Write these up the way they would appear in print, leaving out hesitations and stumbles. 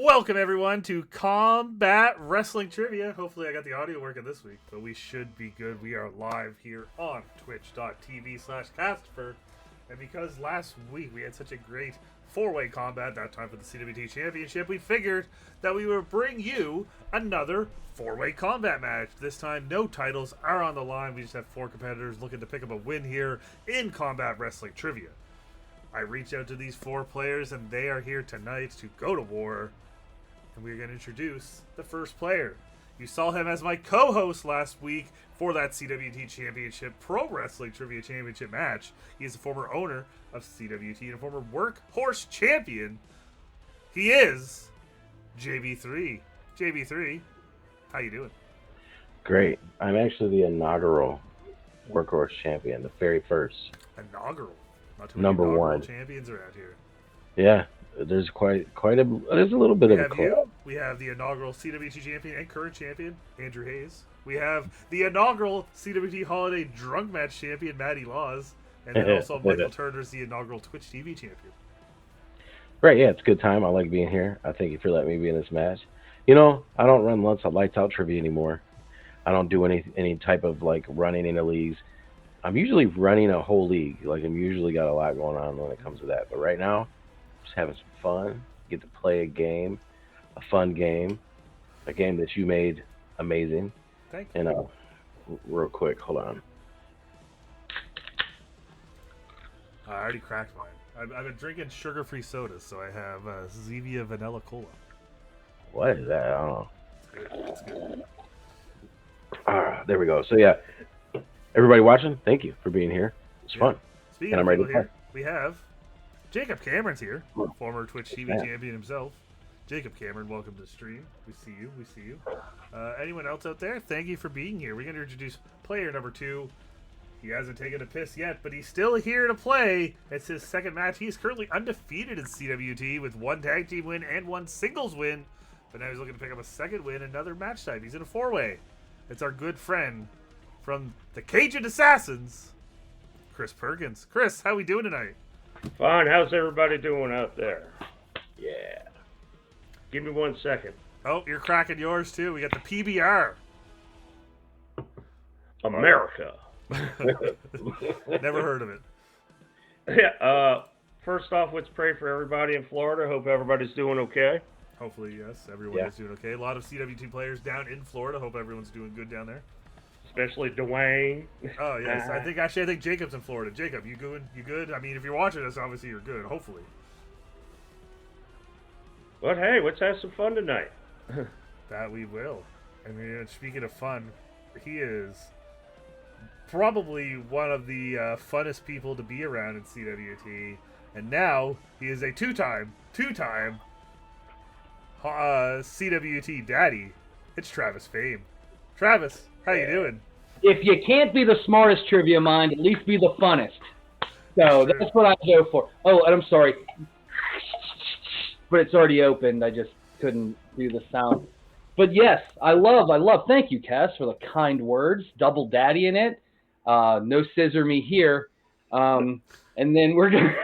Welcome, everyone, to Combat Wrestling Trivia. Hopefully I got the audio working this week, but we should be good. We are live here on twitch.tv/Castfer. And because last week we had such a great four-way combat, that time for the CWT Championship, we figured that we would bring you another four-way combat match. This time, no titles are on the line. We just have four competitors looking to pick up a win here in Combat Wrestling Trivia. I reached out to these four players, and they are here tonight to go to war. And we're going to introduce the first player. You saw him as my co-host last week for that CWT Championship Pro Wrestling Trivia Championship match. He is a former owner of CWT and a former workhorse champion. He is JB3. JB3, how you doing? Great. I'm actually the inaugural workhorse champion, the very first. Inaugural. Not too Number many inaugural one. champions around here. Yeah, there's there's a little bit of a club. We have the inaugural CWT champion and current champion, Andrew Hayes. We have the inaugural CWT Holiday Drunk Match champion, Matty Laws. And then also Michael Turner's the inaugural Twitch TV champion. Right, yeah, it's a good time. I like being here. I thank you for letting me be in this match. You know, I don't run lights out trivia anymore. I don't do any type of like running in the leagues. I'm usually running a whole league. Like I'm usually got a lot going on when it comes to that. But right now, just having some fun. Get to play a game, a fun game, a game that you made amazing. Thank you. And real quick, hold on. I already cracked mine. I've been drinking sugar-free sodas, so I have Zevia Vanilla Cola. What is that? I don't know. It's good. There we go. So yeah, everybody watching, thank you for being here. It's fun. Speaking and of I'm ready people to here, we have Jacob Cameron's here, former Twitch TV champion himself. Jacob Cameron, welcome to the stream. We see you. Anyone else out there? Thank you for being here. We're going to introduce player number 2. He hasn't taken a piss yet, but he's still here to play. It's his second match. He's currently undefeated in CWT with 1 tag team win and 1 singles win. But now he's looking to pick up a second win, another match type. He's in a 4-way. It's our good friend from the Cajun Assassins, Chris Perkins. Chris, how we doing tonight? Fine. How's everybody doing out there? Yeah. Give me 1 second. Oh, you're cracking yours too. We got the PBR. America. Never heard of it. Yeah. First off, let's pray for everybody in Florida. Hope everybody's doing okay. Hopefully, yes. Everyone is doing okay. A lot of CWT players down in Florida. Hope everyone's doing good down there. Especially Dwayne. Oh, yes. I think Jacob's in Florida. Jacob, you good? You good? I mean, if you're watching this, obviously you're good. Hopefully. But hey, let's have some fun tonight. That we will. I mean, speaking of fun, he is probably one of the funnest people to be around in CWT. And now he is a two-time CWT daddy. It's Travis Fame. Travis, how you doing? If you can't be the smartest trivia mind, at least be the funnest. So that's what I go for. Oh, and I'm sorry, but it's already opened. I just couldn't do the sound. But yes, I love. Thank you, Cass, for the kind words. Double daddy in it. No scissor me here. And then we're gonna.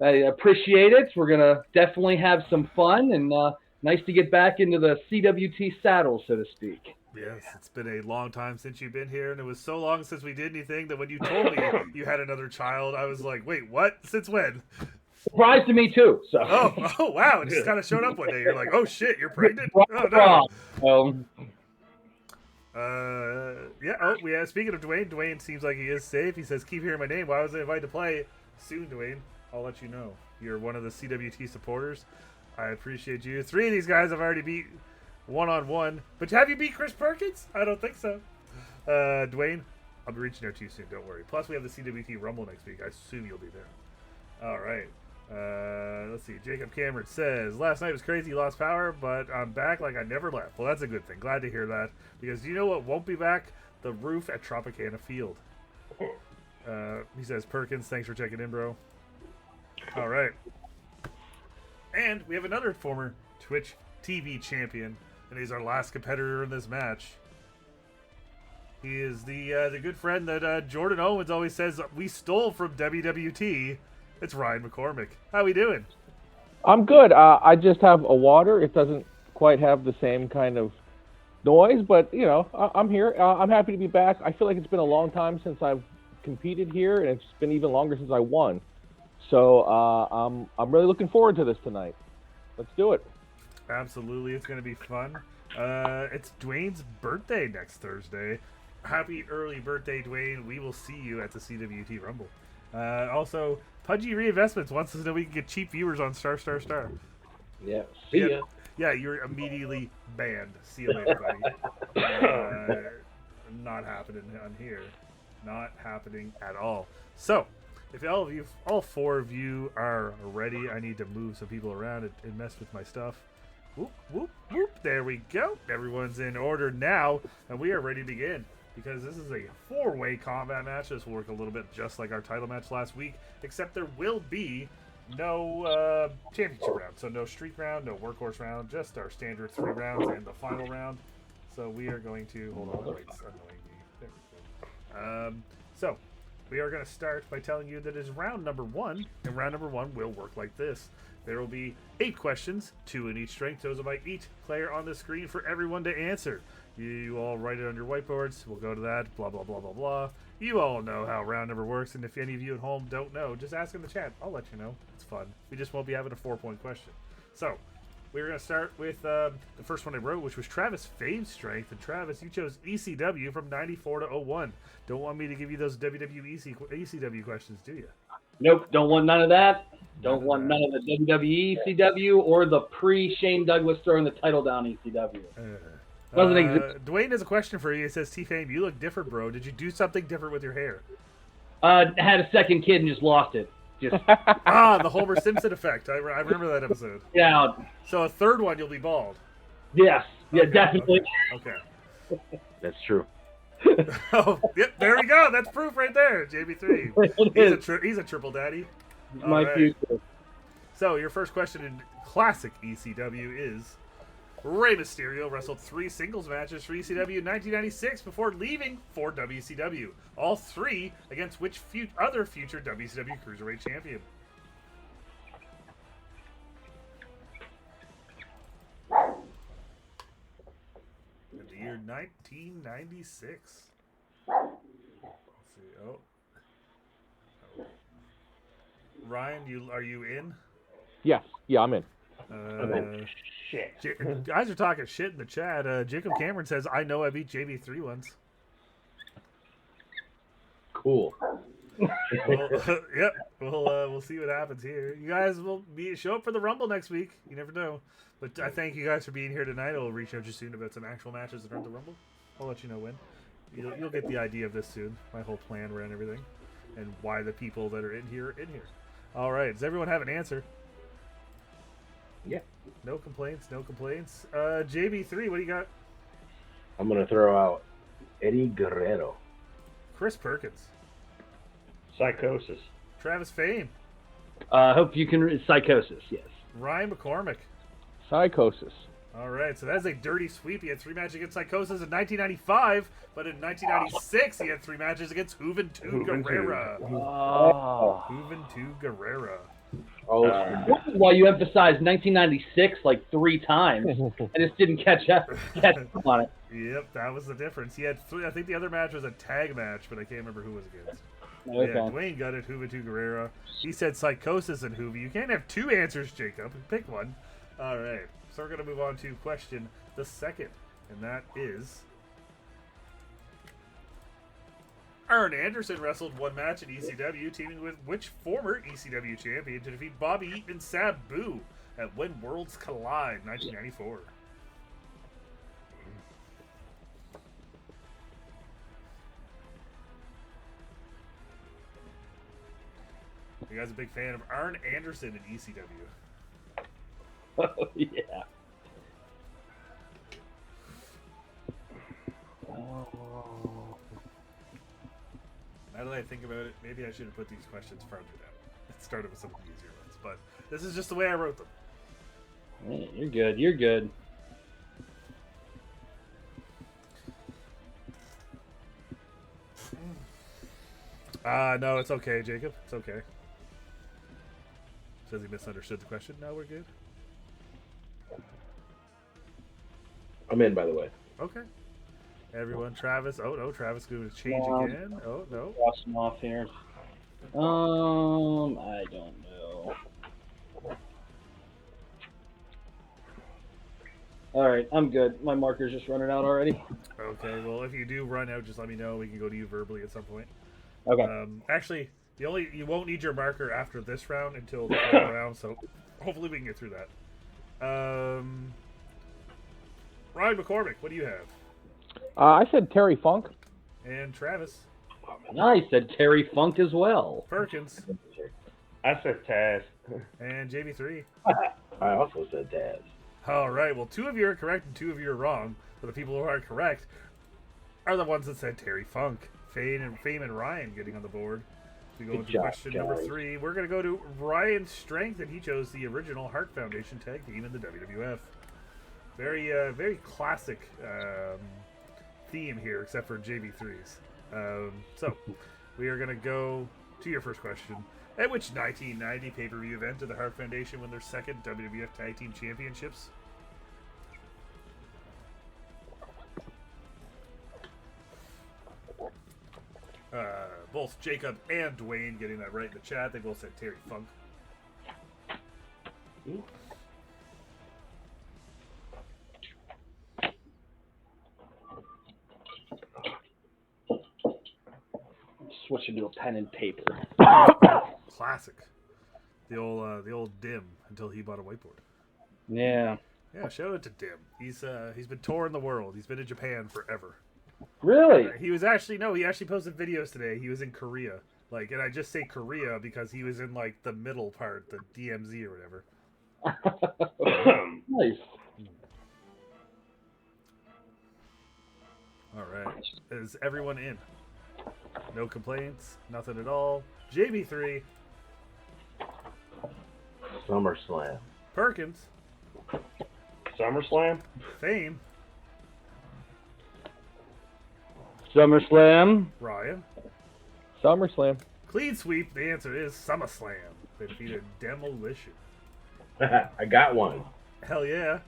I appreciate it. We're gonna definitely have some fun, and nice to get back into the CWT saddle, so to speak. Yes, it's been a long time since you've been here, and it was so long since we did anything that when you told me you had another child, I was like, wait, what? Since when? Surprise to me, too. So. Oh, wow. It just kind of showed up one day. You're like, oh, shit, you're pregnant? Oh, no. Yeah. Oh, yeah. Speaking of Dwayne seems like he is safe. He says, keep hearing my name. Why was I invited to play? Soon, Dwayne. I'll let you know. You're one of the CWT supporters. I appreciate you. 3 of these guys I've already beat one-on-one. But have you beat Chris Perkins? I don't think so. Dwayne, I'll be reaching out to you soon. Don't worry. Plus, we have the CWT Rumble next week. I assume you'll be there. All right. Let's see. Jacob Cameron says, last night was crazy. Lost power, but I'm back like I never left. Well, that's a good thing. Glad to hear that. Because you know what won't be back? The roof at Tropicana Field. He says, Perkins, thanks for checking in, bro. All right. And we have another former Twitch TV champion, and he's our last competitor in this match. He is the good friend that Jordan Owens always says we stole from WWT. It's Ryan McCormick. How we doing? I'm good. I just have a water. It doesn't quite have the same kind of noise, but I'm here. I'm happy to be back. I feel like it's been a long time since I've competed here, and it's been even longer since I won. So I'm really looking forward to this tonight. Let's do it. Absolutely, it's going to be fun. It's Dwayne's birthday next Thursday. Happy early birthday, Dwayne. We will see you at the CWT Rumble. Also, Pudgy Reinvestments wants us to know we can get cheap viewers on Star. Yeah. See ya. Yeah, you're immediately banned. See you later, buddy. Not happening on here. Not happening at all. So, if all four of you are ready, I need to move some people around and mess with my stuff. Whoop, whoop, whoop. There we go. Everyone's in order now, and we are ready to begin. Because this is a four-way combat match. This will work a little bit just like our title match last week, except there will be no championship round. So no streak round, no workhorse round, just our standard 3 rounds and the final round. So we are going to... Hold on, it's annoying me. There we go. So we are going to start by telling you that it's round number 1, and round number 1 will work like this. There will be 8 questions, 2 in each strength, chosen by each player on the screen for everyone to answer. You all write it on your whiteboards. We'll go to that. Blah, blah, blah, blah, blah. You all know how round number works, and if any of you at home don't know, just ask in the chat. I'll let you know. It's fun. We just won't be having a 4-point question. So, we're going to start with the first one I wrote, which was Travis Fame's strength. And Travis, you chose ECW from 94 to 01. Don't want me to give you those WWE ECW questions, do you? Nope, don't want none of that. Don't want none of the WWE ECW or the pre-Shane Douglas throwing the title down ECW. Doesn't exist. Dwayne has a question for you. It says, T-Fame, you look different, bro. Did you do something different with your hair? Had a second kid and just lost it. Just the Homer Simpson effect. I remember that episode. Yeah. So a third one, you'll be bald. Yes. Yeah, Okay, definitely. Okay. That's true. Oh, yep, there we go. That's proof right there. JB3. He's a triple daddy. My right. future. So your first question in classic ECW is: Rey Mysterio wrestled 3 singles matches for ECW in 1996 before leaving for WCW. All 3 against which other future WCW Cruiserweight champion? In the year 1996. Let's see. Oh. Ryan, are you in? Yes. Yeah, I'm in. Shit. Guys are talking shit in the chat. Jacob Cameron says, I know I beat JB3 once. Cool. Yep. We'll see what happens here. You guys will show up for the Rumble next week. You never know. But I thank you guys for being here tonight. I'll reach out to you soon about some actual matches around the Rumble. I'll let you know when. You'll get the idea of this soon. My whole plan around everything. And why the people that are in here are in here. All right. Does everyone have an answer? Yeah. No complaints. JB3, what do you got? I'm going to throw out Eddie Guerrero. Chris Perkins. Psychosis. Travis Fame. Hope you can Psychosis, yes. Ryan McCormick. Psychosis. All right, so that's a dirty sweep. He had 3 matches against Psychosis in 1995, but in 1996 he had 3 matches against Juventud Guerrera. Oh. Juventud Guerrera. Well, you emphasized 1996 like 3 times. I just didn't catch up on it. Yep, that was the difference. He had 3. I think the other match was a tag match, but I can't remember who it was against. Okay. Yeah, Dwayne got it. Juventud Guerrera. He said Psychosis and Juve. You can't have 2 answers, Jacob. Pick one. All right. So we're going to move on to question the second, and that is: Arn Anderson wrestled 1 match in ECW, teaming with which former ECW champion to defeat Bobby Eaton and Sabu at When Worlds Collide 1994? You guys a big fan of Arn Anderson in ECW? Oh, yeah. Now that I think about it, maybe I should have put these questions farther down. It started with some of the easier ones, but this is just the way I wrote them. You're good. You're good. No, it's okay, Jacob. It's okay. Says he misunderstood the question. No, we're good. I'm in, by the way. Okay. Everyone, Travis. Oh, no, Travis going to change again. Oh, no. Cross them off here. I don't know. All right, I'm good. My marker's just running out already. Okay, well, if you do run out, just let me know. We can go to you verbally at some point. Okay. Actually, you won't need your marker after this round until the final round, so hopefully we can get through that. Ryan McCormick, what do you have? I said Terry Funk. And Travis. I said Terry Funk as well. Perkins. I said Taz. And JB3. I also said Taz. All right, well, 2 of you are correct and 2 of you are wrong. But the people who are correct are the ones that said Terry Funk. Fame and Ryan getting on the board. We go into question number 3. We're going to go to Ryan's strength, and he chose the original Hart Foundation tag team in the WWF. Very classic theme here, except for JB3's. So, we are going to go to your first question. At which 1990 pay-per-view event did the Hart Foundation win their second WWF Tag Team Championships? Both Jacob and Dwayne getting that right in the chat. They both said Terry Funk. Switching to a pen and paper. Classic. The old Dim until he bought a whiteboard. Yeah. Yeah, shout out to Dim. He's been touring the world. He's been in Japan forever. Really? He actually posted videos today. He was in Korea. And I just say Korea because he was in the middle part, the DMZ or whatever. Nice. All right. Is everyone in? No complaints? Nothing at all? JB3. SummerSlam. Perkins. SummerSlam? Fame. SummerSlam. Ryan. SummerSlam. Clean sweep. The answer is SummerSlam. They defeated Demolition. I got one. Hell yeah.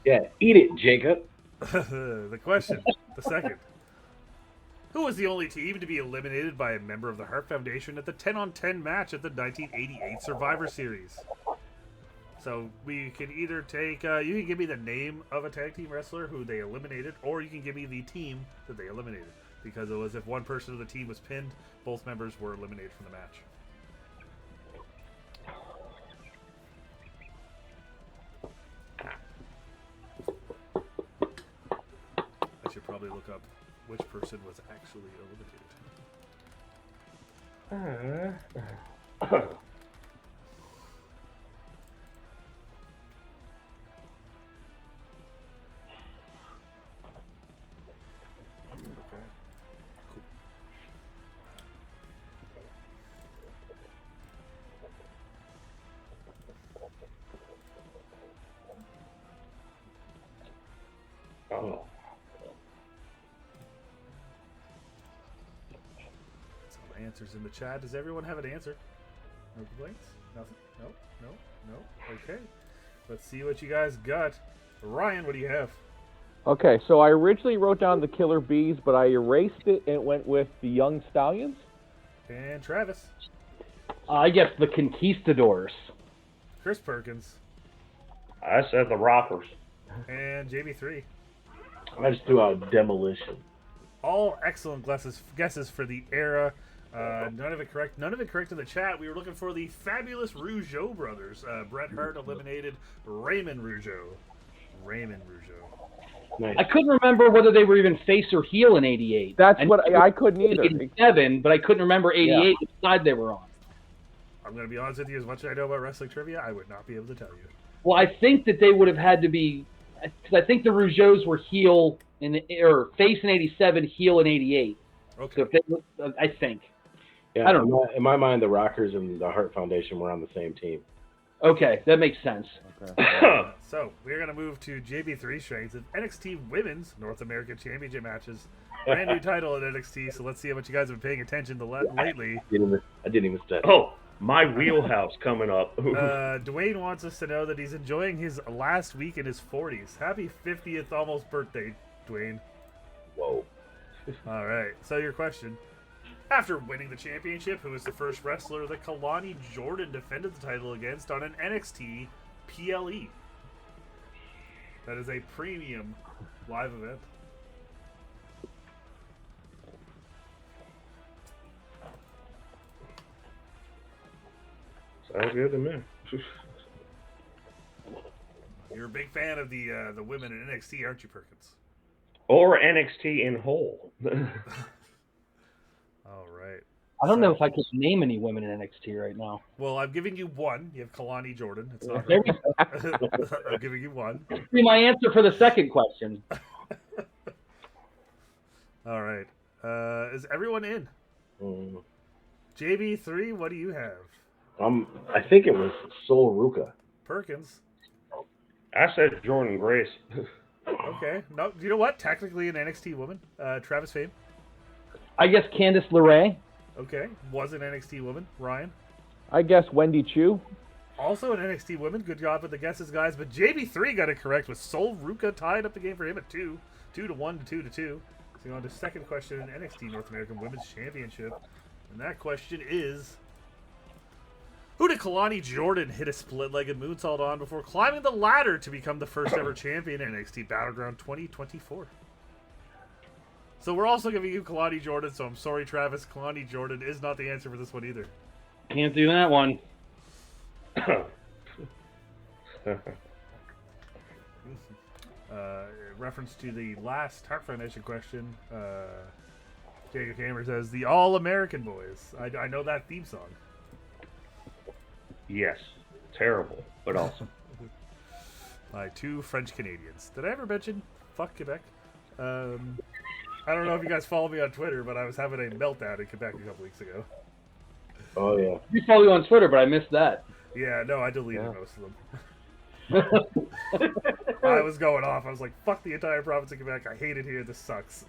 Yeah, eat it, Jacob. The question. The second. Who was the only team to be eliminated by a member of the Hart Foundation at the 10-on-10 match at the 1988 Survivor Series? So we can either take, you can give me the name of a tag team wrestler who they eliminated, or you can give me the team that they eliminated. Because it was if one person of the team was pinned, both members were eliminated from the match. I should probably look up which person was actually eliminated. Oh. Some answers in the chat. Does everyone have an answer? No complaints? Nothing? No? Okay. Let's see what you guys got. Ryan, what do you have? Okay, so I originally wrote down the Killer Bees, but I erased it and went with the Young Stallions. And Travis. I guess the Conquistadors. Chris Perkins. I said the Rockers. And JB3. I just threw out Demolition. All excellent guesses for the era. None of it correct. None of it correct in the chat. We were looking for the fabulous Rougeau brothers. Bret Hart eliminated Raymond Rougeau. Nice. I couldn't remember whether they were even face or heel in '88. That's what I couldn't either. '87, but I couldn't remember '88 which side they were on. I'm going to be honest with you. As much as I know about wrestling trivia, I would not be able to tell you. Well, I think that they would have had to be, because I think the Rougeaus were heel or face in '87, heel in '88. Okay. So if they, I think. Yeah, I don't know. In my mind, the Rockers and the Hart Foundation were on the same team. Okay, that makes sense. So we're going to move to JB3 strengths of NXT Women's North American Championship matches. Brand new title at NXT. So let's see how much you guys have been paying attention to lately. I didn't even study. Oh, My wheelhouse coming up. Dwayne wants us to know that he's enjoying his last week in his 40s. Happy 50th almost birthday, Dwayne. Whoa. All right. So your question. After winning the championship, who was the first wrestler that Kalani Jordan defended the title against on an NXT PLE? That is a premium live event. Sounds good to me. You're a big fan of the women in NXT, aren't you, Perkins? Or NXT in whole. All right. I don't know if I could name any women in NXT right now. Well, I'm giving you one. You have Kalani Jordan. It's not There her. we go. I'm giving you one. See my answer for the second question. All right. Is everyone in? JB3, what do you have? I think it was Sol Ruka. Perkins. I said Jordan Grace. Okay. No, you know what? Technically an NXT woman. Travis Fame. I guess Candice LeRae. Okay. Was an NXT woman. Ryan. I guess Wendy Chu. Also an NXT woman. Good job with the guesses, guys. But JB3 got it correct with Sol Ruka tied up the game for him at 2. 2-1 to 2-2. So on to second question in NXT North American Women's Championship. And that question is, who did Kalani Jordan hit a split-legged moonsault on before climbing the ladder to become the first ever champion in NXT Battleground 2024? So we're also giving you Kalani Jordan, so I'm sorry, Travis. Kalani Jordan is not the answer for this one either. Can't do that one. Reference to the last Heart Foundation question, Jacob Cameron says, the All-American Boys. I know that theme song. Yes. Terrible, but awesome. By 2 French Canadians. Did I ever mention fuck Quebec? I don't know if you guys follow me on Twitter, but I was having a meltdown in Quebec a couple weeks ago. Oh, yeah. You follow you on Twitter, but I missed that. Yeah, no, I deleted most of them. I was going off. I was like, fuck the entire province of Quebec. I hate it here. This sucks.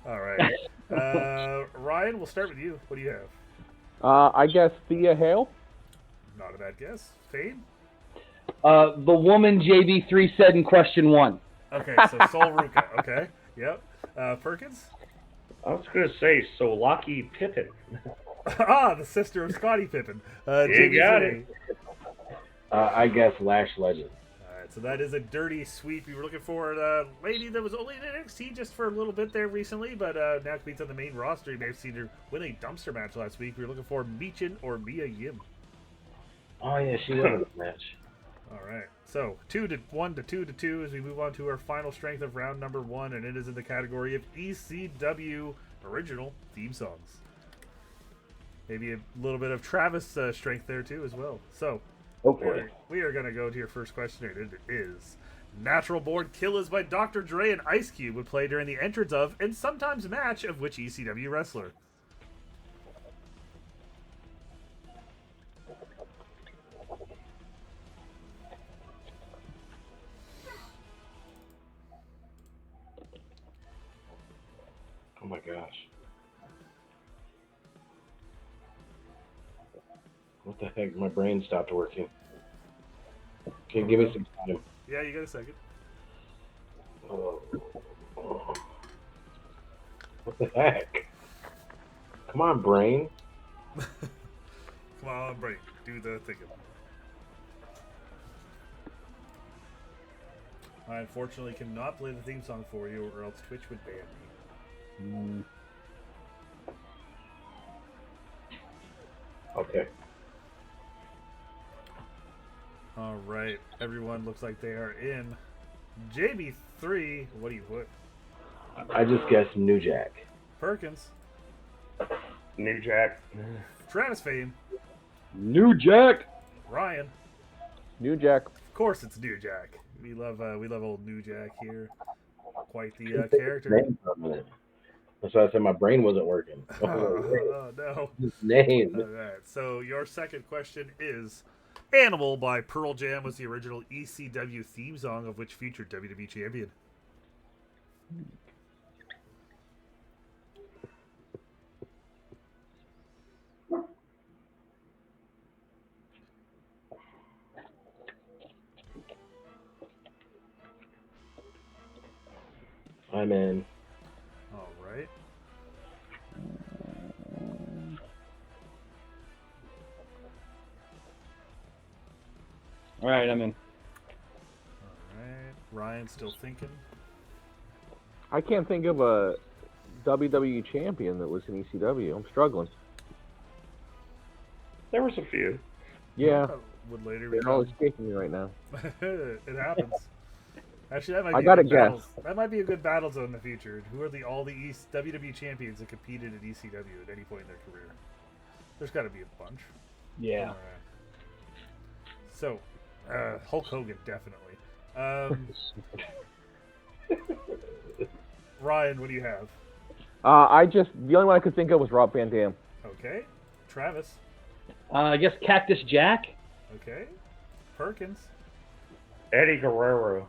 All right. Ryan, we'll start with you. What do you have? I guess Thea Hale. Not a bad guess. Fane? The woman JB3 said in question 1. Okay, so Sol Ruka. Okay. Yep. Perkins? I was going to say Solaki Pippen. The sister of Scottie Pippen. You got it. I guess Lash Legend. Alright, so that is a dirty sweep. We were looking for a lady that was only in NXT just for a little bit there recently, but now competes on the main roster. You may have seen her win a dumpster match last week. We were looking for Michin or Mia Yim. Oh, yeah, she won this match. Alright, so 2-1 to 2 as we move on to our final strength of round number 1, and it is in the category of ECW original theme songs. Maybe a little bit of Travis strength there too as well. So we are going to go to your first question, and it is: Natural Born Killers by Dr. Dre and Ice Cube would play during the entrance of, and sometimes match of, which ECW wrestler? Oh, my gosh. What the heck? My brain stopped working. Okay, give me some time. Yeah, you got a second. Oh. What the heck? Come on, brain. Come on, break. Do the thinking. I unfortunately cannot play the theme song for you, or else Twitch would ban me. Okay. All right, everyone looks like they are in. JB3, what do you put? I just guessed New Jack. Perkins. New Jack. Travis Fame. New Jack. Ryan. New Jack. Of course, it's New Jack. We love old New Jack here. Quite the character. That's why I said my brain wasn't working. Oh no. His name. All right. So your second question is: Animal by Pearl Jam was the original ECW theme song of which featured WWE champion? I'm in. All right. All right, I'm in. All right. Ryan's still thinking. I can't think of a WWE champion that was in ECW. I'm struggling. There was a few. Yeah, Would later they're all become. escaping me right now. It happens. Actually, that might I be gotta a good battle. guess. That might be a good battle zone in the future. Who are all the East WWE champions that competed at ECW at any point in their career? There's got to be a bunch. Yeah. All right. So, Hulk Hogan definitely. Ryan, what do you have? The only one I could think of was Rob Van Dam. Okay. Travis. I guess Cactus Jack. Okay. Perkins. Eddie Guerrero.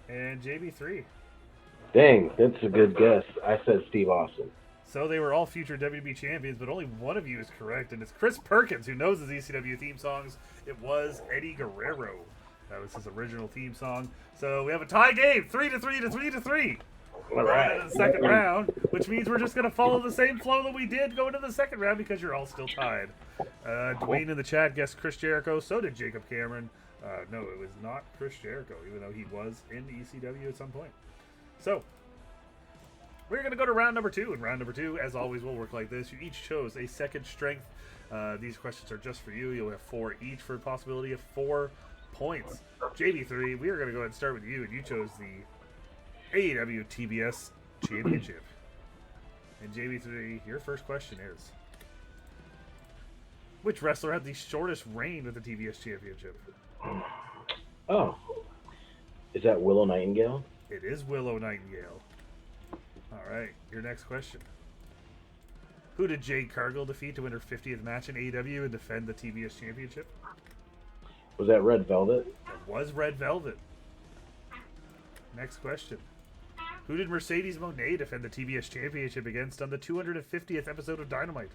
And JB3. Dang, that's a good guess. I said Steve Austin. So they were all future WB champions, but only one of you is correct, and it's Chris Perkins, who knows his ECW theme songs. It was Eddie Guerrero. That was his original theme song. So we have a tie game, 3-3 to 3-3. All Going right. into the second round, which means we're just going to follow the same flow that we did going into the second round because you're all still tied. Dwayne in the chat guessed Chris Jericho. So did Jacob Cameron. No, it was not Chris Jericho, even though he was in ECW at some point. So we're going to go to round number 2. And round number 2, as always, will work like this. You each chose a second strength. These questions are just for you. You'll have 4 each for a possibility of 4 points. JB3, we are going to go ahead and start with you. And you chose the AEW TBS Championship. And JB3, your first question is, which wrestler had the shortest reign with the TBS Championship? Oh. Is that Willow Nightingale? It is Willow Nightingale. All right, your next question. Who did Jade Cargill defeat to win her 50th match in AEW and defend the TBS Championship? Was that Red Velvet? It was Red Velvet. Next question. Who did Mercedes Moné defend the TBS Championship against on the 250th episode of Dynamite?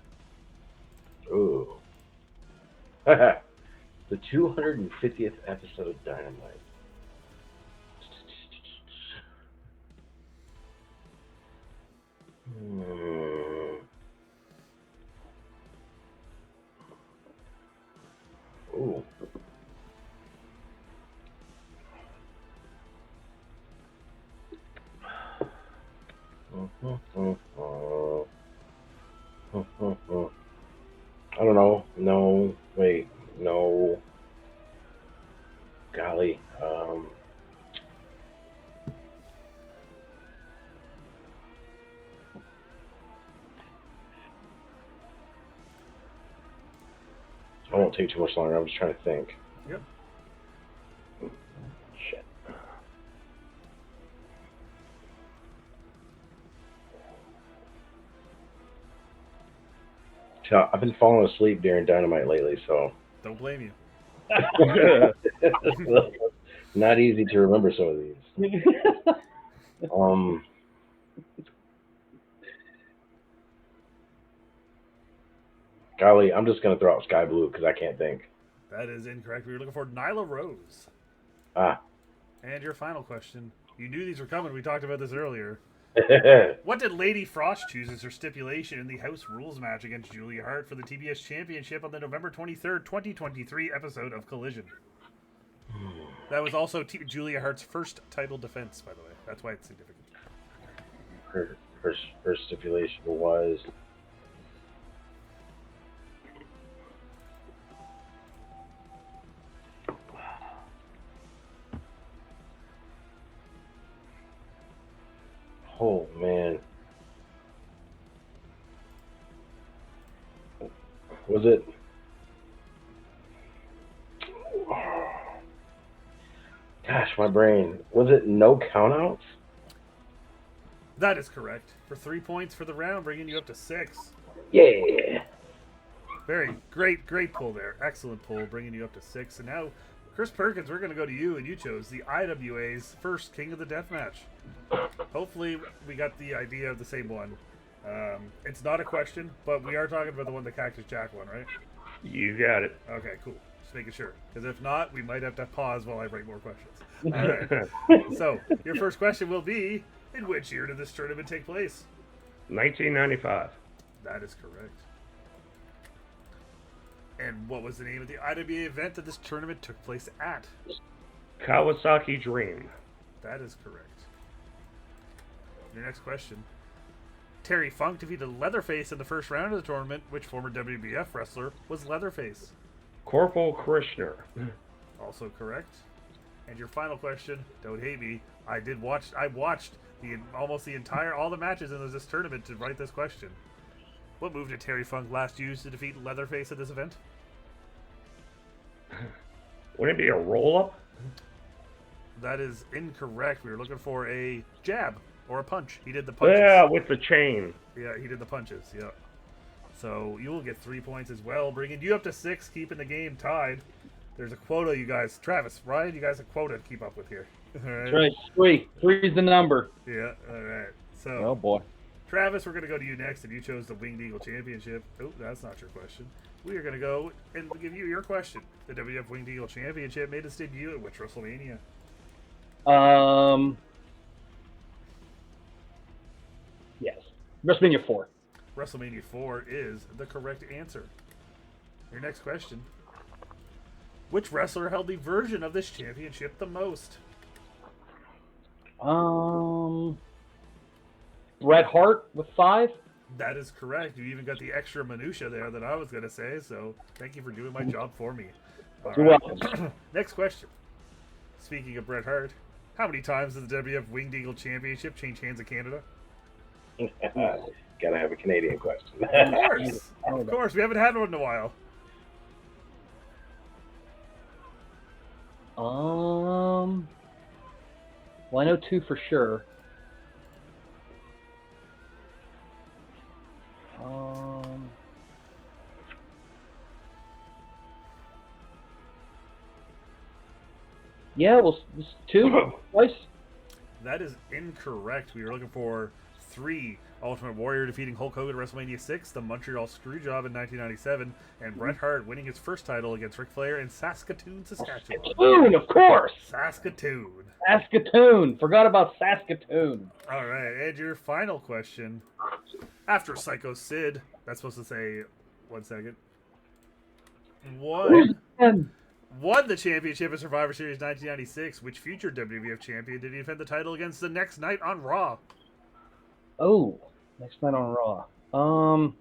Ooh. The 250th episode of Dynamite. Ooh. I don't know. No. Wait. No. Golly. I won't take too much longer. I'm just trying to think. Yep. Shit. So, I've been falling asleep during Dynamite lately, so Don't blame you. not easy to remember some of these. Golly, I'm just gonna throw out Sky Blue because I can't think. That is incorrect. We were looking for Nyla Rose. Ah. And your final question. You knew these were coming. We talked about this earlier. What did Lady Frost choose as her stipulation in the House Rules match against Julia Hart for the TBS Championship on the November 23rd, 2023 episode of Collision? That was also Julia Hart's first title defense, by the way. That's why it's significant. Her stipulation was oh man. Was it gosh, my brain. Was it no countouts? That is correct. For 3 points for the round, bringing you up to 6. Yeah. Very great pull there. Excellent pull, bringing you up to 6. And now, Chris Perkins, we're going to go to you, and you chose the IWA's first King of the Deathmatch. Hopefully, we got the idea of the same one. It's not a question, but we are talking about the one the Cactus Jack won, right? You got it. Okay, cool. Just making sure. Because if not, we might have to pause while I bring more questions. All right. So, your first question will be, In which year did this tournament take place? 1995. That is correct. And what was the name of the IWA event that this tournament took place at? Kawasaki Dream. That is correct. Your next question. Terry Funk defeated Leatherface in the first round of the tournament. Which former WWF wrestler was Leatherface? Corporal Krishner. Also correct. And your final question, don't hate me, I watched almost all the matches in this tournament to write this question. What move did Terry Funk last use to defeat Leatherface at this event? Wouldn't it be a roll-up? That is incorrect. We were looking for a jab or a punch. He did the punches. Yeah, with the chain. Yeah, he did the punches. Yeah. So you will get 3 points as well, bringing you up to 6, keeping the game tied. There's a quota, you guys. Travis, Ryan, you guys have a quota to keep up with here. All right. That's right. 3. 3 is the number. Yeah. All right. So. Oh boy. Travis, we're going to go to you next, and you chose the Winged Eagle Championship. Oh, that's not your question. We are going to go and give you your question. The WWF Winged Eagle Championship made its debut at which WrestleMania? Yes. WrestleMania 4. WrestleMania 4 is the correct answer. Your next question. Which wrestler held the version of this championship the most? Bret Hart with 5. That is correct. You even got the extra minutia there that I was going to say, so thank you for doing my job for me. All You're right. welcome. Next question. Speaking of Bret Hart, how many times did the WWF Winged Eagle Championship change hands in Canada? Gotta have a Canadian question. Of course. Of course. We haven't had one in a while. Well, I know 2 for sure. Yeah, well, 2 twice. That is incorrect. We were looking for 3. Ultimate Warrior defeating Hulk Hogan at WrestleMania 6, the Montreal Screwjob in 1997, and Bret Hart winning his first title against Ric Flair in Saskatoon, Saskatchewan. Saskatoon, of course. Saskatoon. Saskatoon. Forgot about Saskatoon. All right, and your final question. After Psycho Sid, that's supposed to say, 1 second. Won the championship at Survivor Series 1996. Which future WWF champion did he defend the title against the next night on Raw? Oh, next night on Raw. I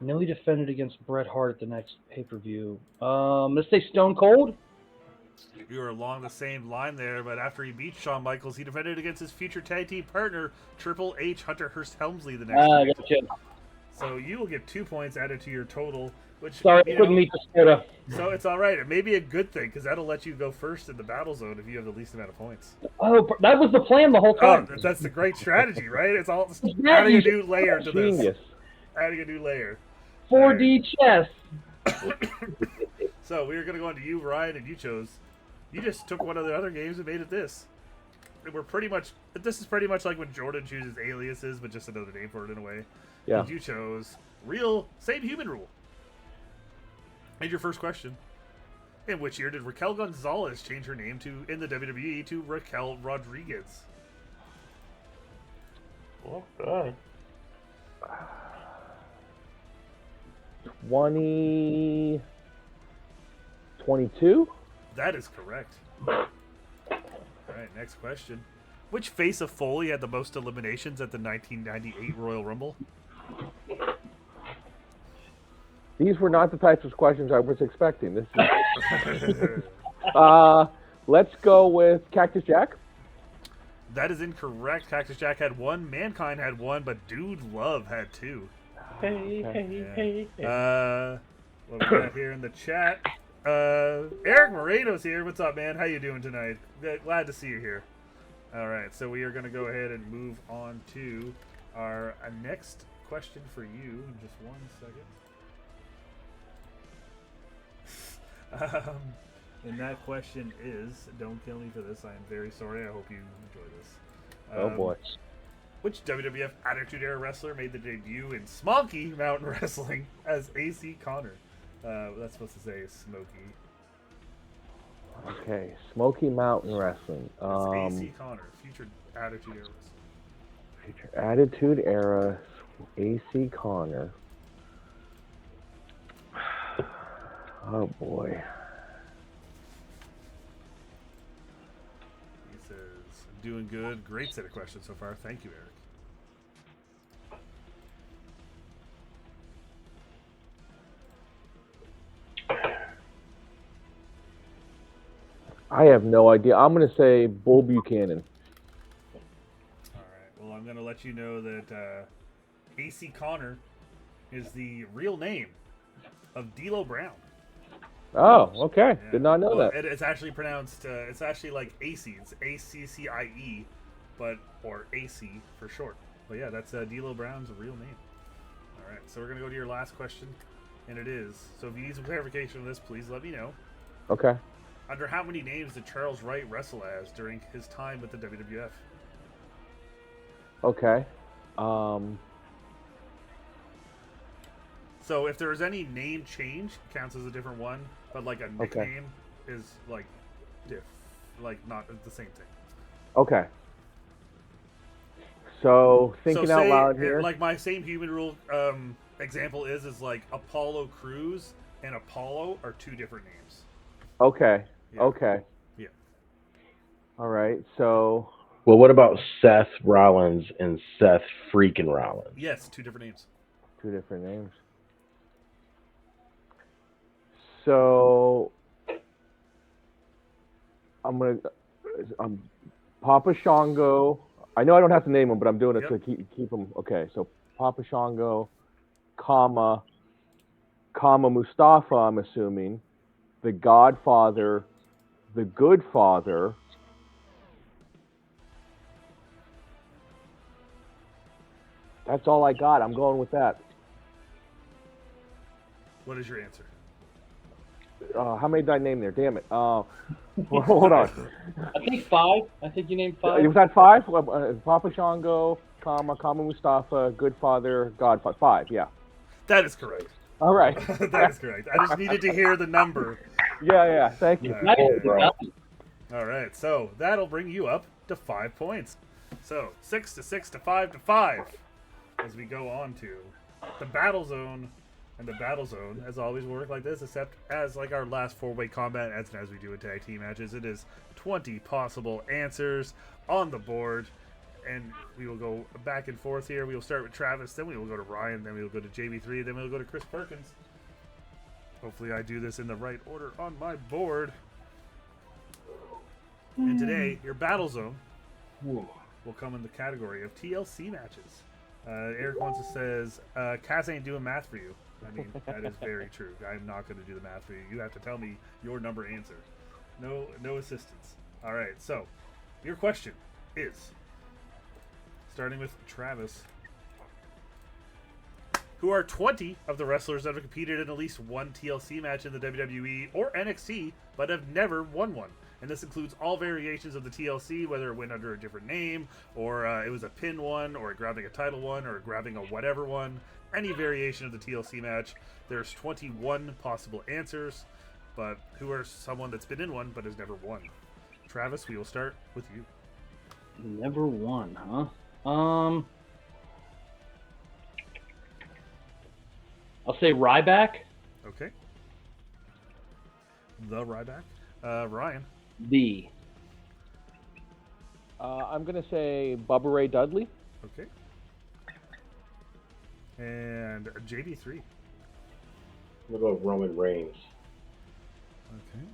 know he defended against Bret Hart at the next pay-per-view. Let's say Stone Cold. You were along the same line there, but after he beat Shawn Michaels, he defended against his future tag team partner, Triple H, Hunter Hearst Helmsley, the next night. Gotcha. So you will get 2 points added to your total. Which, Sorry, I couldn't meet the quota. So it's all right. It may be a good thing because that'll let you go first in the battle zone if you have the least amount of points. Oh, that was the plan the whole time. Oh, that's the great strategy, right? It's all adding a new layer to this. Genius. Adding a new layer. 4D chess. So we are going to go on to you, Ryan, and you just took one of the other games and made it this. This is pretty much like when Jordan chooses aliases, but just another name for it in a way. Yeah. And you chose same human rule. And your first question. In which year did Raquel Gonzalez change her name in the WWE to Raquel Rodriguez? Okay. 2022? That is correct. All right, next question. Which face of Foley had the most eliminations at the 1998 Royal Rumble? These were not the types of questions I was expecting. This is... let's go with Cactus Jack. That is incorrect. Cactus Jack had 1, Mankind had 1, but Dude Love had 2. Hey. What we got here in the chat? Eric Moreno's here. What's up, man? How you doing tonight? Glad to see you here. All right, so we are going to go ahead and move on to our next question for you in just 1 second. And that question is, don't kill me for this, I am very sorry, I hope you enjoy this. Oh boy. Which WWF Attitude Era wrestler made the debut in Smoky Mountain Wrestling as AC Connor? That's supposed to say Smokey. Okay, Smoky Mountain Wrestling. It's AC Connor, future Attitude Era. Future Attitude Era, AC Connor. Oh boy. He says, doing good. Great set of questions so far. Thank you, Eric. I have no idea. I'm gonna say Bull Buchanan. All right. Well, I'm going to let you know that AC Connor is the real name of D'Lo Brown. Oh, okay. Yeah. Did not know Well, that. It's actually pronounced. It's actually like AC. It's ACCIE, or AC for short. But yeah, that's D'Lo Brown's real name. All right. So we're going to go to your last question, and it is. So if you need some clarification on this, please let me know. Okay. Under how many names did Charles Wright wrestle as during his time with the WWF? Okay. So if there's any name change, it counts as a different one, but like a nickname is like not the same thing. Okay. So thinking so out say, loud here. Like my same human rule example is like Apollo Crews and Apollo are two different names. Okay. Yeah. Okay. Yeah. All right. So. Well, what about Seth Rollins and Seth freaking Rollins? Yes, two different names. Two different names. So I'm Papa Shango. I know I don't have to name them, but I'm doing it to keep them. Okay, so Papa Shango, comma Mustafa. I'm assuming the Godfather, the Good Father. That's all I got. I'm going with that. What is your answer? How many did I name there? Damn it. Hold on. I think 5. I think you named 5. Was that 5? Papa Shango, comma Mustafa, Good Father, Godfather. 5, yeah. That is correct. All right. That is correct. I just needed to hear the number. Yeah. Thank you. All right. So that'll bring you up to 5 points. So 6 to 6 to 5 to 5 as we go on to the Battle Zone. And the Battle Zone, as always, will work like this, except as like our last 4-way combat, as we do in tag team matches, it is 20 possible answers on the board. And we will go back and forth here. We will start with Travis, then we will go to Ryan, then we will go to JB3, then we will go to Chris Perkins. Hopefully I do this in the right order on my board. And today, your Battle Zone will come in the category of TLC matches. Eric wants to says, Cass ain't doing math for you. I mean, that is very true. I'm not going to do the math for you. You have to tell me your number answer. No assistance. All right, so your question is, starting with Travis, who are 20 of the wrestlers that have competed in at least one TLC match in the WWE or NXT, but have never won one. And this includes all variations of the TLC, whether it went under a different name, or it was a pin one, or grabbing a title one, or grabbing a whatever one. Any variation of the TLC match. There's 21 possible answers, but who are someone that's been in one but has never won? Travis, we will start with you. Never won, huh? I'll say Ryback. Okay. The Ryback. Ryan. The. I'm going to say Bubba Ray Dudley. Okay. And JD3. What about Roman Reigns? Okay.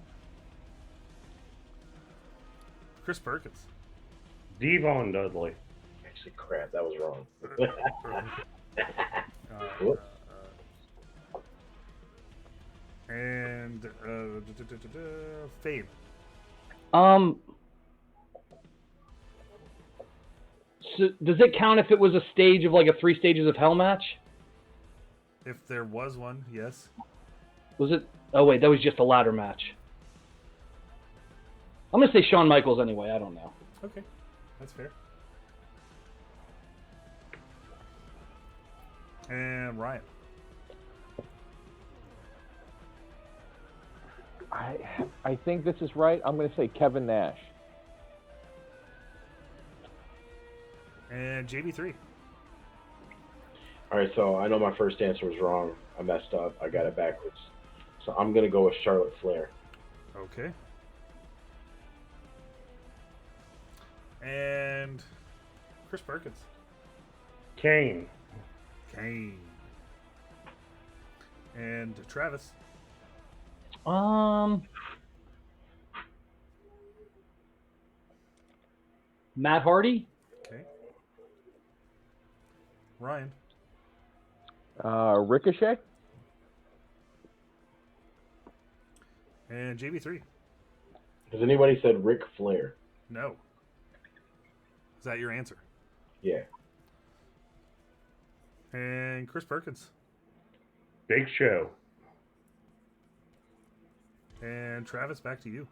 Chris Perkins. Devon Dudley. Actually, crap, that was wrong. And Fame. So does it count if it was a stage of like a 3 stages of hell match? If there was one, yes. Was it? Oh wait, that was just a ladder match. I'm gonna say Shawn Michaels anyway. I don't know. Okay, that's fair. And Ryan. I think this is right. I'm going to say Kevin Nash. And JB3. All right, so I know my first answer was wrong. I messed up. I got it backwards. So I'm gonna go with Charlotte Flair. Okay. And Chris Perkins. Kane. Kane. And Travis. Matt Hardy. Okay. Ryan. Ricochet. And JB3. Has anybody said Ric Flair? No. Is that your answer? Yeah. And Chris Perkins. Big Show. And Travis, back to you.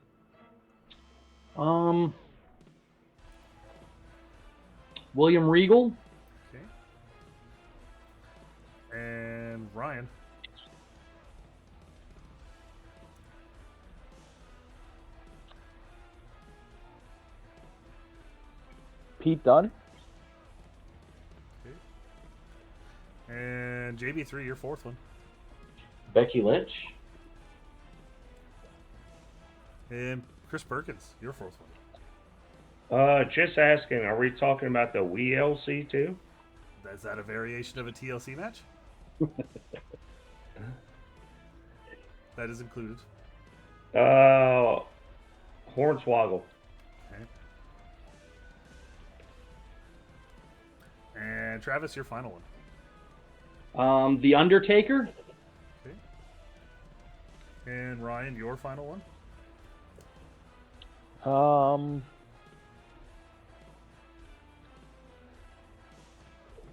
William Regal. Okay. And Ryan. Pete Dunne. Okay. And JB3, your fourth one. Becky Lynch. And Chris Perkins, your fourth one. Just asking, are we talking about the WLC too? Is that a variation of a TLC match? That is included. Hornswoggle. Okay. And Travis, your final one. The Undertaker. Okay. And Ryan, your final one.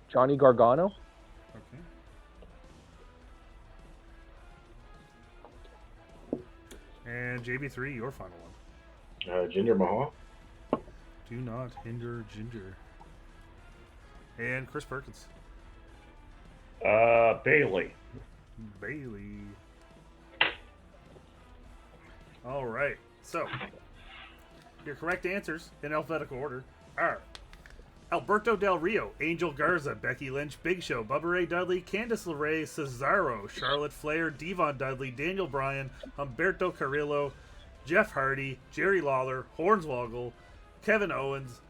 Johnny Gargano. Okay. And JB3, your final one. Jinder Mahal. Do not hinder Ginger. And Chris Perkins. Bailey. Bailey. All right. So, your correct answers in alphabetical order are Alberto Del Rio, Angel Garza, Becky Lynch, Big Show, Bubba Ray Dudley, Candice LeRae, Cesaro, Charlotte Flair, Devon Dudley, Daniel Bryan, Humberto Carrillo, Jeff Hardy, Jerry Lawler, Hornswoggle, Kevin Owens,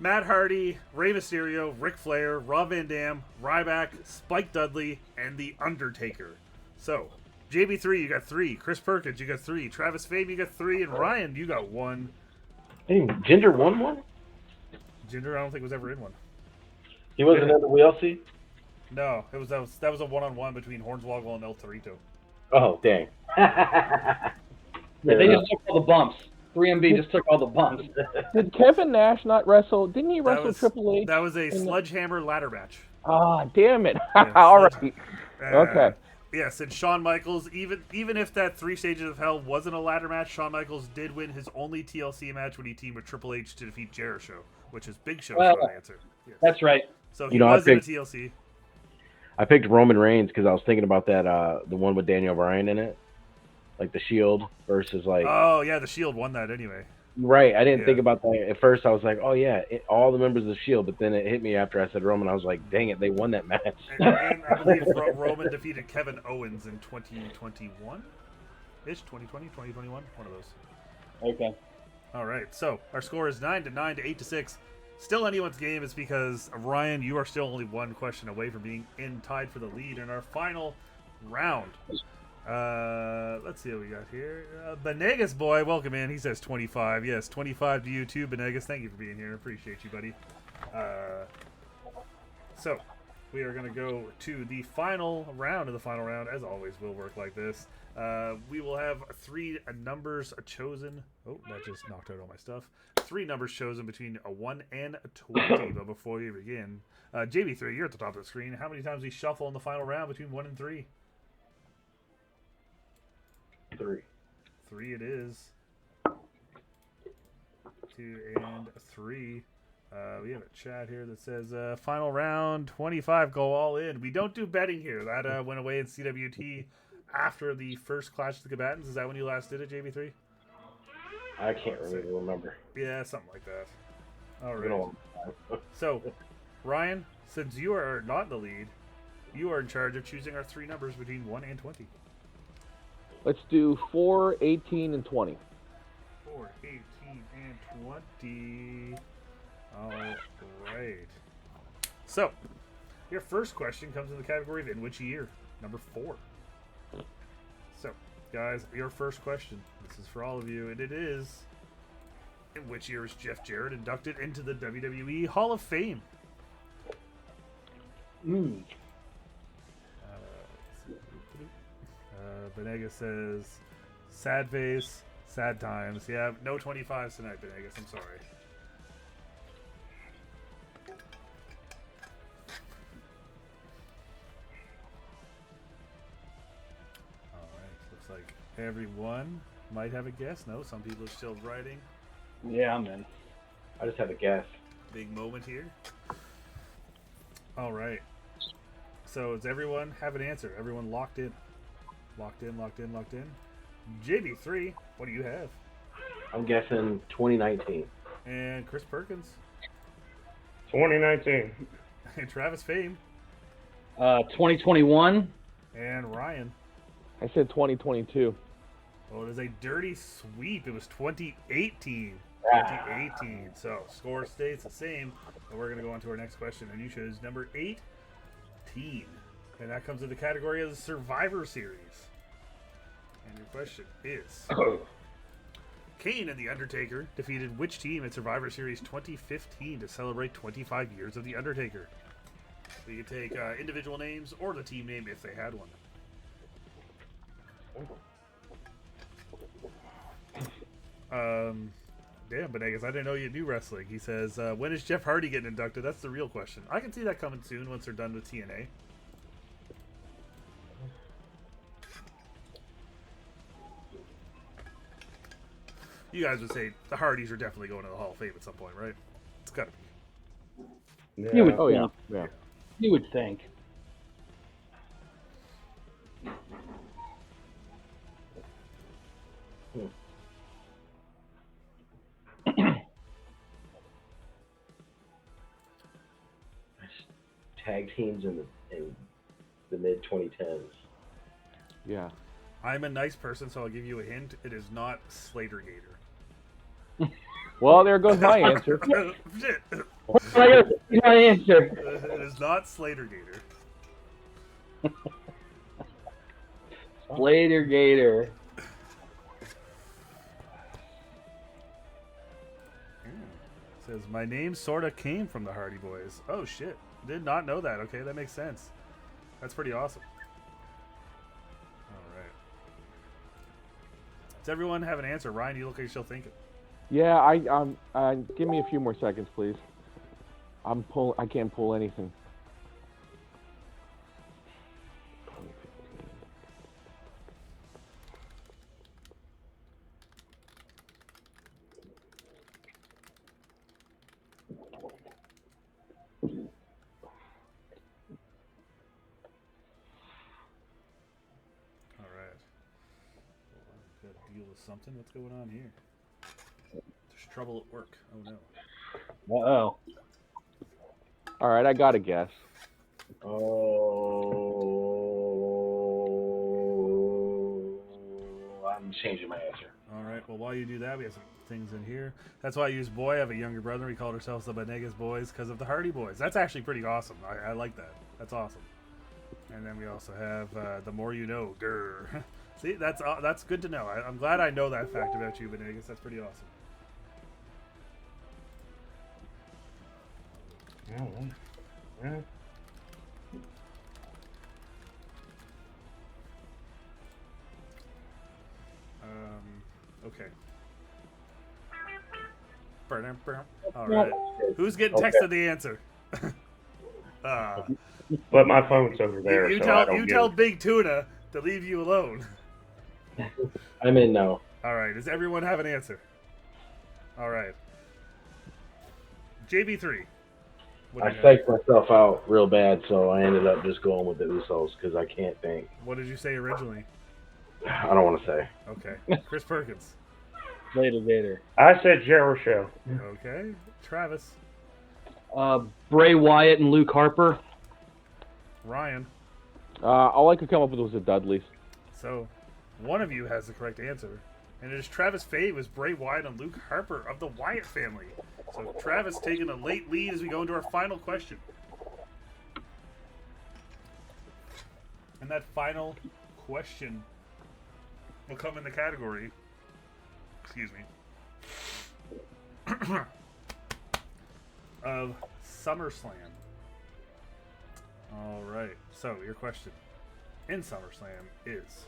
Matt Hardy, Rey Mysterio, Ric Flair, Rob Van Dam, Ryback, Spike Dudley, and The Undertaker. So, JB3, you got 3. Chris Perkins, you got 3. Travis Fabe, you got 3. And Ryan, you got 1. Hey, Jinder won one? Jinder, I don't think was ever in one. He wasn't in the WLC? No, that was a one-on-one between Hornswoggle and El Torito. Oh, dang. Yeah, they just took all the bumps. 3MB just took all the bumps. Did Kevin Nash not wrestle? Didn't he wrestle Triple H? That was a sledgehammer ladder match. Ah, damn it. Yeah, All right. Okay. Yes, and Shawn Michaels, even if that 3 Stages of Hell wasn't a ladder match, Shawn Michaels did win his only TLC match when he teamed with Triple H to defeat Jericho, which is Big Show's answer. Yes. That's right. So he was in a TLC. I picked Roman Reigns because I was thinking about that, the one with Daniel Bryan in it. Like the Shield versus like... Oh, yeah, the Shield won that anyway. Right, I didn't think about that. At first I was like, oh yeah, all the members of the Shield, but then it hit me after I said Roman. I was like, dang it, they won that match. And I believe Roman defeated Kevin Owens in 2021-ish, 2020, 2021, one of those. Okay. All right, so our score is 9-9 to 8-6. Still anyone's game. Is because Ryan, you are still only one question away from being tied for the lead in our final round. Let's see what we got here. Benegas boy, welcome in. He says 25. Yes, 25 to you too, Benegas. Thank you for being here. Appreciate you, buddy. So we are going to go to the final round. Of the final round, as always, will work like this. We will have 3 numbers chosen. Oh, that just knocked out all my stuff. 3 numbers chosen between a 1 and a 20. But before we begin, JB3, you're at the top of the screen. How many times we shuffle in the final round between 1 and 3? 3. 3 it is. 2 and 3. We have a chat here that says final round 25, go all in. We don't do betting here. That went away in CWT after the first Clash of the Combatants. Is that when you last did it, JB3? I can't really remember. Yeah, something like that. All Been a right. long time. So, Ryan, since you are not in the lead, you are in charge of choosing our 3 numbers between 1 and 20. Let's do 4, 18, and 20. 4, 18, and 20. All right. So, your first question comes in the category of in which year? Number 4. So, guys, your first question. This is for all of you, and it is: in which year was Jeff Jarrett inducted into the WWE Hall of Fame? Benegas says, sad face, sad times. Yeah, no 25s tonight, Benegas. I'm sorry. Alright, looks like everyone might have a guess. No, some people are still writing. Yeah, I'm in. I just have a guess. Big moment here. Alright. So, does everyone have an answer? Everyone locked in? Locked in, locked in, locked in. JB3, what do you have? I'm guessing 2019. And Chris Perkins. 2019. And Travis Fame. 2021. And Ryan. I said 2022. Oh, it is a dirty sweep. It was 2018. 2018. So, score stays the same. And we're going to go on to our next question. And you chose number 18. And that comes in the category of the Survivor Series. And your question is: Kane and The Undertaker defeated which team at Survivor Series 2015 to celebrate 25 years of The Undertaker? So you can take individual names or the team name if they had one. Damn, Benegas, I didn't know you knew wrestling. He says, when is Jeff Hardy getting inducted? That's the real question. I can see that coming soon once they're done with TNA. You guys would say the Hardys are definitely going to the Hall of Fame at some point, right? It's got to be. You would Oh, yeah. think. Yeah. You would think. Tag teams in the mid 2010s. Yeah. I'm a nice person, so I'll give you a hint. It is not Slater Gator. Well, there goes my answer. Shit. I gotta see my answer. It is not Slater Gator. Slater Gator. Says, my name sort of came from the Hardy Boys. Oh, shit. Did not know that. Okay, that makes sense. That's pretty awesome. All right. Does everyone have an answer? Ryan, you look like you're still thinking. Yeah, give me a few more seconds, please. I can't pull anything. All right. Got to deal with something. What's going on here? There's trouble at work. Oh, no. Uh-oh. All right, I got a guess. Oh, I'm changing my answer. All right. Well, while you do that, we have some things in here. That's why I use boy. I have a younger brother. We called ourselves the Benegas Boys because of the Hardy Boys. That's actually pretty awesome. I like that. That's awesome. And then we also have the more you know. Grr. See, that's good to know. I'm glad I know that fact about you, Benegas. That's pretty awesome. Yeah. Okay. All right. Who's getting texted the answer? But my phone's over there, you so I don't tell get it. Big Tuna to leave you alone. I'm in now. All right. Does everyone have an answer? All right. JB3. I psyched myself out real bad, so I ended up just going with the Usos because I can't think. What did you say originally? I don't want to say. Okay. Chris Perkins. Later. I said Jericho. Okay. Travis. Bray Wyatt and Luke Harper. Ryan. All I could come up with was the Dudleys. So, one of you has the correct answer. And it is Travis Fade was Bray Wyatt and Luke Harper of the Wyatt family. So, Travis taking a late lead as we go into our final question. And that final question will come in the category, excuse me, of SummerSlam. All right. So, your question in SummerSlam is...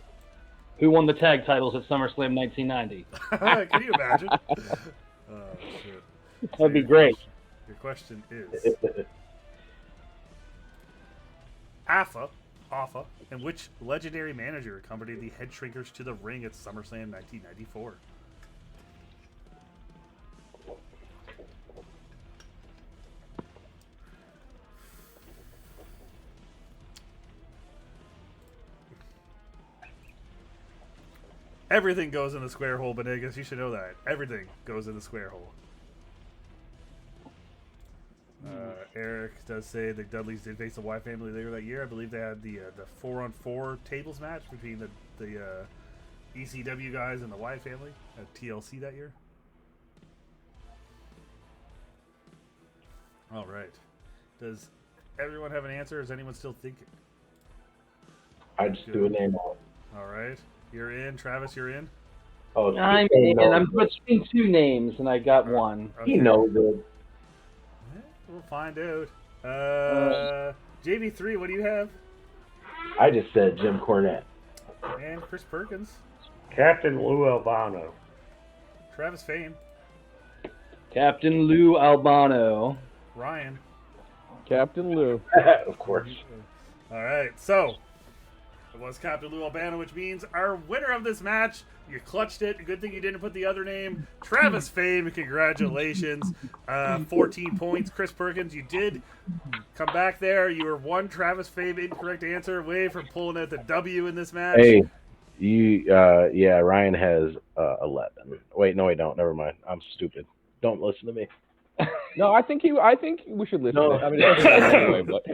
Who won the tag titles at SummerSlam 1990? Can you imagine? Oh, shit. That'd be great. Your question is... Alpha, and which legendary manager accompanied the Head Shrinkers to the ring at SummerSlam 1994? Everything goes in the square hole, Benegas. You should know that. Everything goes in the square hole. Eric does say the Dudleys did face the Wyatt family later that year. I believe they had the 4-on-4 tables match between the ECW guys and the Wyatt family at TLC that year. All right. Does everyone have an answer? Or is anyone still thinking? I just do a name on it. All right. You're in. Travis, you're in? Oh, I'm in. I'm between two names, and I got one. Okay. He knows it. We'll find out. JB3, what do you have? I just said Jim Cornette. And Chris Perkins. Captain Lou Albano. Travis Fame. Captain Lou Albano. Ryan. Captain Lou. Of course. All right, so it was Captain Lou Albano, which means our winner of this match. You clutched it. Good thing you didn't put the other name. Travis Fame, congratulations. 14 points. Chris Perkins, you did come back there. You were one Travis Fame incorrect answer away from pulling out the W in this match. Hey, yeah, Ryan has 11. Wait, no, I don't. Never mind. I'm stupid. Don't listen to me. No, I think we should listen. No. I mean, it doesn't matter anyway, but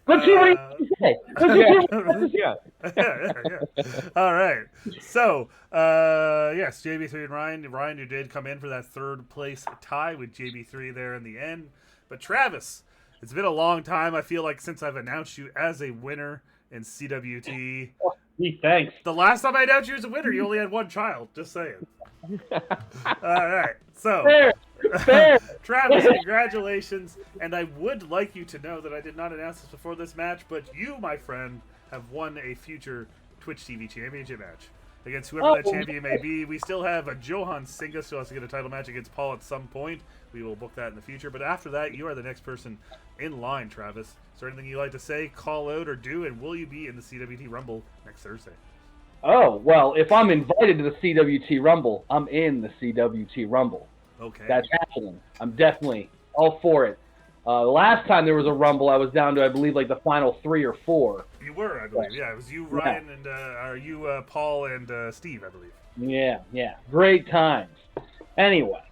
Let's see what he say. yeah. All right. So, yes, JB3 and Ryan. Ryan, you did come in for that third place tie with JB3 there in the end. But Travis, it's been a long time, I feel like, since I've announced you as a winner in CWT. Gee, thanks. The last time I announced you as a winner, you only had one child. Just saying. All right. So, Fair. Travis, congratulations. And I would like you to know that I did not announce this before this match, but you, my friend, have won a future Twitch TV championship match against whoever that champion may be. We still have a Johan Singa still has to get a title match against Paul at some point. We will book that in the future. But after that, you are the next person in line, Travis. Is there anything you'd like to say, call out, or do? And will you be in the CWT Rumble next Thursday? Oh, well, if I'm invited to the CWT Rumble, I'm in the CWT Rumble. Okay. That's happening. I'm definitely all for it. Last time there was a Rumble, I was down to, I believe, like the final 3 or 4. You were, I believe. Yeah, it was you, Ryan, and Paul and Steve, I believe. Yeah. Great times. Anyway,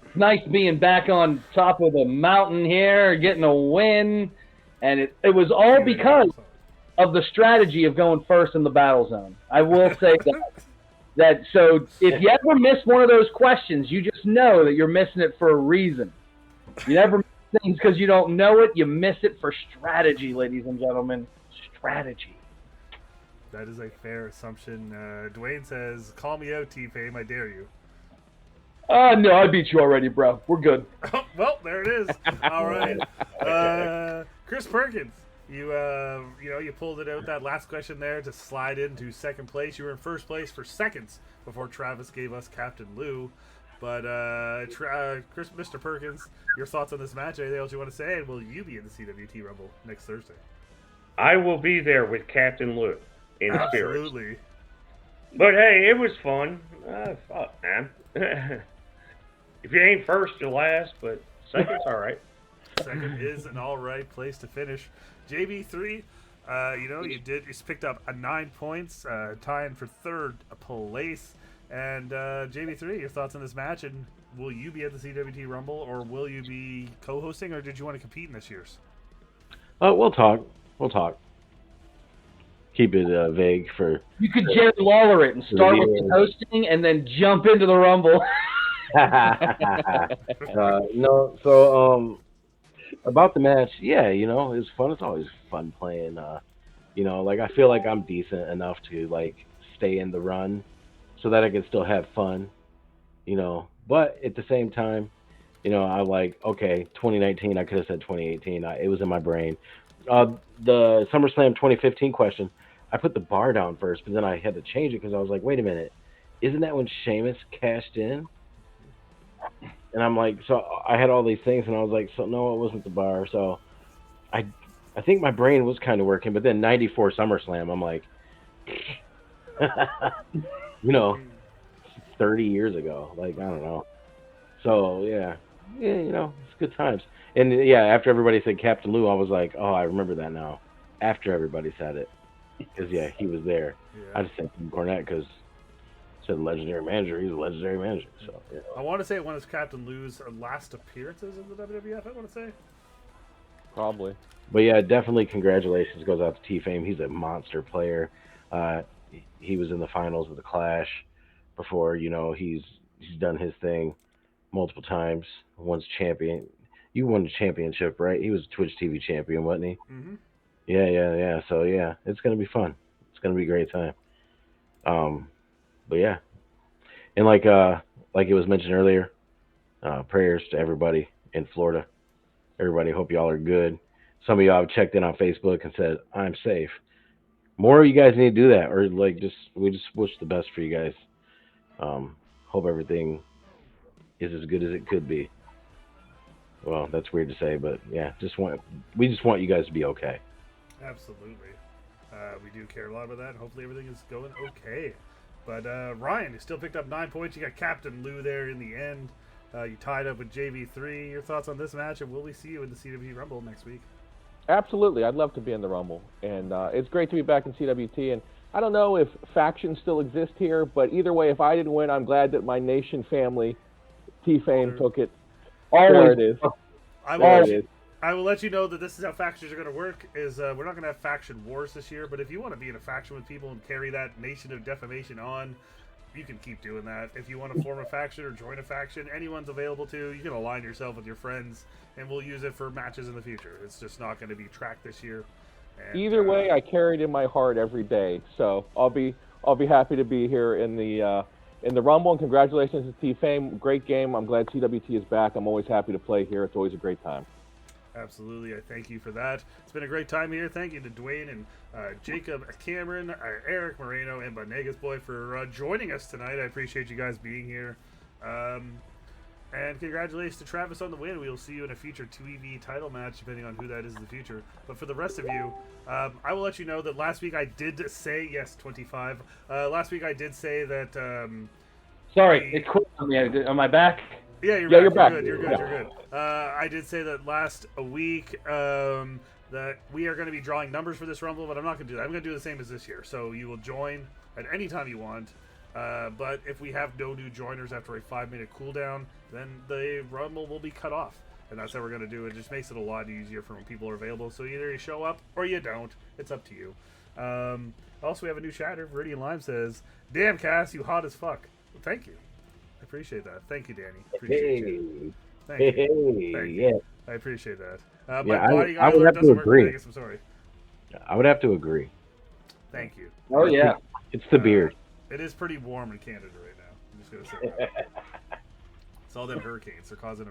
it's nice being back on top of the mountain here, getting a win. And it was all because of the strategy of going first in the battle zone. I will say that. So if you ever miss one of those questions, you just know that you're missing it for a reason. You never miss things because you don't know it. You miss it for strategy, ladies and gentlemen. Strategy. That is a fair assumption. Dwayne says, call me out, T-Fame. I dare you. No, I beat you already, bro. We're good. Well, there it is. All right. Chris Perkins, you pulled it out that last question there to slide into second place. You were in first place for seconds before Travis gave us Captain Lou. But Mr. Perkins, your thoughts on this match? Anything else you want to say? And will you be in the CWT Rumble next Thursday? I will be there with Captain Lou in spirit. Absolutely. But hey, it was fun. Fuck, man. If you ain't first, you're last, but second's all right. Second is an all right place to finish. JB3, You picked up 9 points, tying for third place. And JB3, your thoughts on this match? And will you be at the CWT Rumble, or will you be co-hosting, or did you want to compete in this year's? We'll talk. We'll talk. Keep it vague for. You could Jerry Lawler it and start with the hosting and then jump into the Rumble. No, so about the match, yeah, it was fun. It's always fun playing. Like I feel like I'm decent enough to like stay in the run, so that I can still have fun. But at the same time, I'm like, okay, 2019. I could have said 2018. It was in my brain. The SummerSlam 2015 question, I put the bar down first, but then I had to change it because I was like, wait a minute, isn't that when Sheamus cashed in? And I'm like, so I had all these things, and I was like, so no, it wasn't the bar. So I think my brain was kind of working, but then 94 SummerSlam, I'm like, 30 years ago. Like, I don't know. So, yeah, it's good times. And, yeah, after everybody said Captain Lou, I was like, oh, I remember that now. After everybody said it. Because, yeah, he was there. Yeah. I just said Cornette because said legendary manager. He's a legendary manager. So, I want to say one of Captain Lou's last appearances in the WWF, I want to say. Probably. But, yeah, definitely congratulations goes out to T-Fame. He's a monster player. He was in the finals of the Clash before. He's done his thing multiple times. Once champion. You won the championship, right? He was Twitch TV champion, wasn't he? Mm-hmm. Yeah. So, yeah, it's going to be fun. It's going to be a great time. But, yeah. And like it was mentioned earlier, prayers to everybody in Florida. Everybody, hope y'all are good. Some of y'all have checked in on Facebook and said, I'm safe. More of you guys need to do that, or we just wish the best for you guys. Hope everything is as good as it could be. Well, that's weird to say, but yeah, we just want you guys to be okay. Absolutely. We do care a lot about that. Hopefully everything is going okay. But Ryan, you still picked up 9 points. You got Captain Lou there in the end. You tied up with JV3. Your thoughts on this match, and will we see you in the CWT Rumble next week? Absolutely. I'd love to be in the Rumble. And it's great to be back in CWT. And I don't know if factions still exist here, but either way, if I didn't win, I'm glad that my nation family, T-Fame, took it. There it is. I will let you know that this is how factions are going to work. We're not going to have faction wars this year, but if you want to be in a faction with people and carry that Nation of Defamation on, you can keep doing that. If you want to form a faction or join a faction, anyone's available to. You can align yourself with your friends, and we'll use it for matches in the future. It's just not going to be tracked this year. And, either way, I carry it in my heart every day, so I'll be happy to be here in the Rumble. And congratulations to T-Fame, great game. I'm glad CWT is back. I'm always happy to play here. It's always a great time. Absolutely, I thank you for that. It's been a great time here. Thank you to Dwayne and Jacob Cameron, Eric Moreno, and Bonegas Boy for joining us tonight. I appreciate you guys being here. And congratulations to Travis on the win. We will see you in a future 2EV title match, depending on who that is in the future. But for the rest of you, I will let you know that last week I did say, yes, 25. Last week I did say that... Sorry, it quit on me. Am I back? Yeah, you're back. You're good. I did say that last week that we are going to be drawing numbers for this Rumble, but I'm not going to do that. I'm going to do the same as this year. So you will join at any time you want. But if we have no new joiners after a 5-minute cooldown, then the Rumble will be cut off. And that's how we're going to do it. It just makes it a lot easier for when people are available. So either you show up or you don't. It's up to you. Also, we have a new chatter. Viridian Lime says, "Damn, Cass, you hot as fuck." Well, thank you. I appreciate that. Thank you, Danny. Appreciate you. Thank you. Yeah. I appreciate that. I bodyguard would have to agree. I'm sorry. I would have to agree. Thank you. Oh, yeah. It's the beard. It is pretty warm in Canada right now. I'm just going to say that. It's all them hurricanes. They're causing,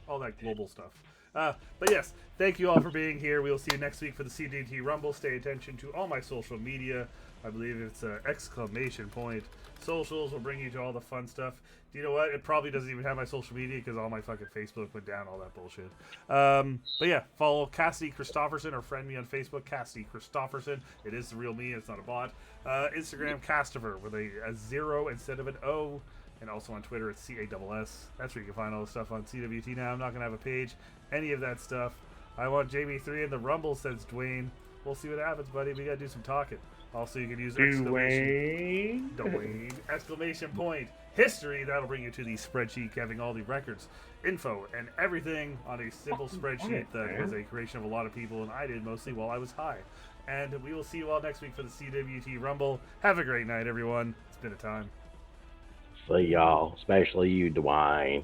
all that global stuff. But yes, thank you all for being here. We will see you next week for the CDT Rumble. Stay attention to all my social media. I believe it's exclamation point. Socials will bring you to all the fun stuff. You know what? It probably doesn't even have my social media because all my fucking Facebook went down, all that bullshit. But yeah, follow Cassidy Christofferson or friend me on Facebook, Cassidy Christofferson. It is the real me. It's not a bot. Instagram, Castiver with a 0 instead of an O. And also on Twitter, it's CASS. That's where you can find all the stuff on CWT now. I'm not going to have a page, any of that stuff. I want JB3 in the Rumble, says Dwayne. we'll see what happens, buddy. We gotta do some talking. Also, you can use exclamation point history. That'll bring you to the spreadsheet having all the records, info, and everything on a simple spreadsheet that was a creation of a lot of people, and I did mostly while I was high. And we will see you all next week for the CWT Rumble. Have a great night, everyone. It's been a time. See y'all, especially you, Dwayne.